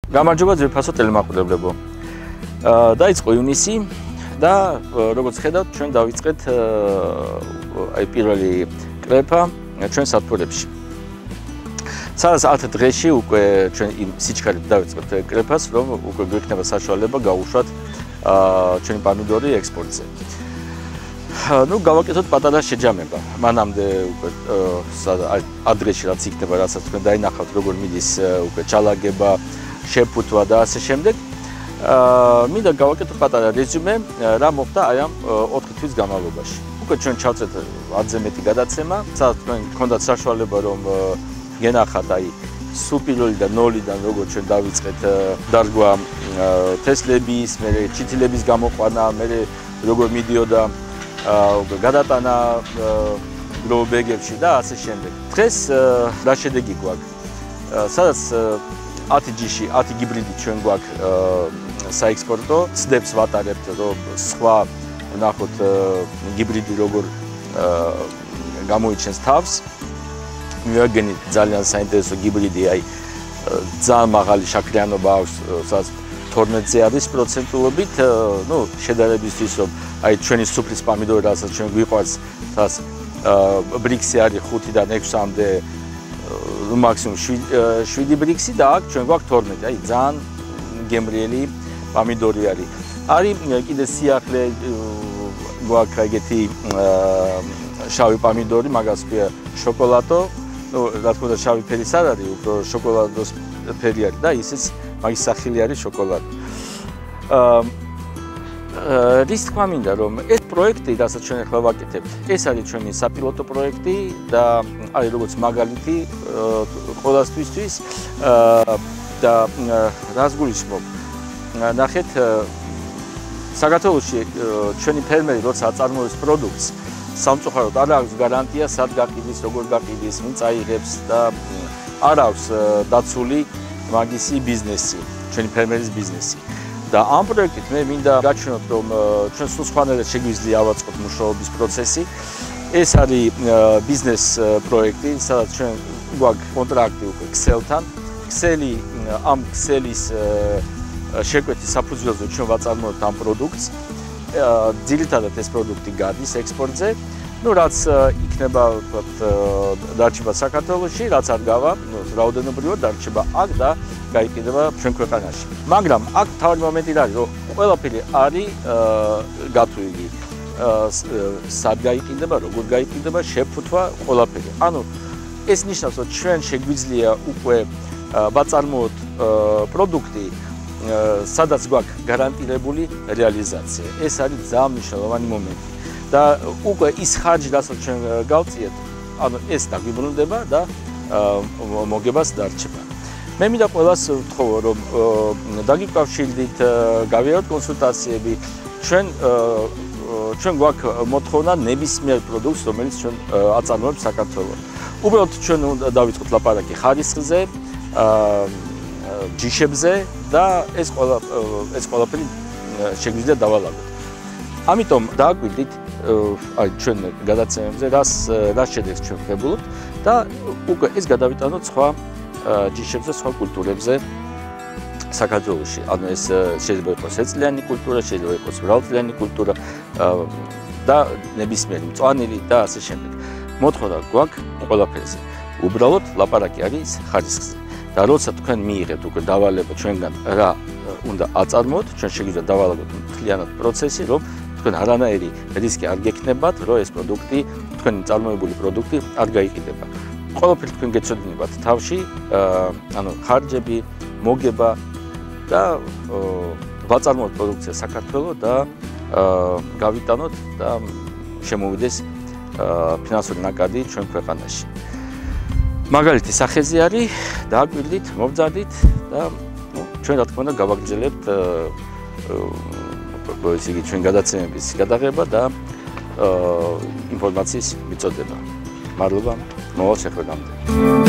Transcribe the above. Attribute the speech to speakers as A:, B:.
A: გამარჯობა ძვირფასო ტელემაყურებლებო. დაიწყო ივნისი და როგორც ხედავთ, ჩვენ დავიწყეთ აი პირველი კრეფა ჩვენ სათბურებში. სადაც 10 დღეში უკვე ჩვენ იმ სიჩქარით დავიწყეთ კრეფას, რომ უკვე გვექნება საშუალება გავუშვათ ჩვენი პომიდორი ექსპორტზე. გავაკეთოთ პატარა შეჯამება. მანამდე უკვე ადრესში რაც იქნება, რასაც თქვენ დაინახავთ, როგორ მიდის უკვე ჩალაგება, შეფუთვა და ასე შემდეგ. მინდა გავაკეთოთ პატარა რეზიუმე, რა მოხდა აი ამ 4 თვის განმავლობაში. უკვე ჩვენ ჩავწეთ 10-ზე მეტი გადაცემა, სადაც თქვენ გქონდათ საშუალება, რომ გენახათ აი სულ პირველიდან 0-დან როგორ ჩვენ დავიწყეთ დარგვა თესლების, მერე ჩითილების გამოყვანა, მერე როგორ მიდიოდა გადატანა გროუბეგებში და ასე შემდეგ. დღეს რა შედეგი გვაქვს? სადაც 10 ჯიში 10 გიბრიდი ჩვენ გვაქვს საექსპორტო, ცდებს ვატარებთ, რომ სხვა ვნახოთ გიბრიდი როგორ გამოიჩენს თავს. მივაგენით ძალიან საინტერესო გიბრიდი, აი ძალიან მაღალი შაქრიანობა აქვს, სადაც 12-ზე არის პროცენტულობით, შედარებისთვის, რომ აი ჩვენი სუფრის პომიდორი, რასაც ჩვენ გვიყვარს, სადაც ბრიქსი არის 5-დან 6-მდე, მაქსიმუმ 7 ბრიქსი და აქ ჩვენ გვაქვს 12, აი ძალიან გემრიელი პომიდორი არის. არის კიდე სიახლე გვაქვს ეგეთი შავი პომიდორი, მაგას ქვია შოკოლადო, რა თქმა უნდა შავი ფერის არ არის, უფრო შოკოლადოს ფერი არის და ისიც მაგის სახელი არის შოკოლადო. რის თქმა მინდა, რომ ეს პროექტი, რასაც ჩვენ ახლა ვაკეთებთ, ეს არის ჩვენი საპილოტო პროექტი და არის როგორც მაგალითი ყველასთვის და რას გულისხმობ? ნახეთ, საქართველოში ჩვენი ფერმერი როცა აწარმოებს პროდუქტს, სამწუხაროდ არ აქვს გარანტია, სად გაყიდის, როგორ გაყიდის, ვინ წაიღებს და არ აქვს დაცული მაგისი ბიზნესი, ჩვენი ფერმერის ბიზნესი. და ამ პროექტით მე მინდა გაჩვენოთ, რომ ჩვენ სულ სხვანაირად შეგვიძლია ავაწყოთ მუშაობის პროცესი. ეს არის ბიზნეს პროექტი, სადაც ჩვენ გვაქვს კონტრაქტი უკვე ქსელთან. ქსელი ამ ქსელის შეკვეთის საფუძველზე ჩვენ ვაწარმოებთ ამ პროდუქტს. ძირითადად ეს პროდუქტი გადის ექსპორტზე. რაც იქნება დარჩება საქართველოში, რაც არ გავა, რაოდენობრივად დარჩება აქ და გაიყიდება ჩვენ ქვეყანაში. მაგრამ აქ თავი მომენტი არის, რომ ყველაფერი არის გათვლილი. სად გაიყიდება, როგორ გაიყიდება, შეფუთვა, ყველაფერი. ანუ ეს ნიშნავს, რომ ჩვენ შეგვიძლია უკვე ვაწარმოოთ პროდუქტი, სადაც გვაქვს გარანტირებული რეალიზაცია. ეს არის ძალიან მნიშვნელოვანი მომენტი. და უკვე ის ხარჯი, რასაც ჩვენ გავწიეთ, ანუ ეს დაგვიბრუნდება და მოგებას დარჩება. მე მინდა ყველას ვთხოვო, რომ დაგიკავშირდით, გავიაროთ კონსულტაციები. ჩვენ გვაქვს მოთხოვნა ნებისმიერ პროდუქტს, რომელიც ჩვენ აწარმოებთ საქართველოში. უბრალოდ ჩვენ უნდა დავიწყოთ ლაპარაკი ხარისხზე, ჯიშებზე და ეს ყველაფერი შეგვიძლია დავალაგოთ. ამიტომ დააკვირდით აი ჩვენ გადაცემებზე რას შედეგს ჩვენ ვღებულობთ და უკვე ეს გადავიტანოთ სხვა ჯიშებზე, სხვა კულტურებზე საქართველოში. ანუ ეს შეიძლება იყოს ეწლიანი კულტურა, შეიძლება იყოს მრავალწლიანი კულტურა და ნებისმიერი მწვანილი და ასე შემდეგ. მოთხოვნა გვაქვს ყველაფერზე. უბრალოდ ლაპარაკი არის ხარისხზე. და როცა თქვენ მიიღებთ უკვე დავალება ჩვენგან რა უნდა აწარმოოთ, ჩვენ შეგვიძლია დავალაგოთ მთლიანად პროცესი, რომ თქვენ არანაირი რისკი არ გექნებათ, რომ ეს პროდუქტი, თქვენი წარმოებული პროდუქტი არ გაიყიდება. ყველაფერი თქვენ გეცოდინებათ თავში, ანუ ხარჯები, მოგება და ვაწარმოოთ პროდუქცია საქართველოს და გავიტანოთ და შემოვიდეს ფინანსური ნაკადი ჩვენ ქვეყანაში. მაგალითი სახეზე არის, დააკვირდით, მოვძადით და ჩვენ რა თქმა უნდა გავაგრძელებთ ისე იგი ჩვენ გადაცემების გადაღება და ინფორმაციის მიწოდება. მადლობა, მოვალ შეხვედრამდე.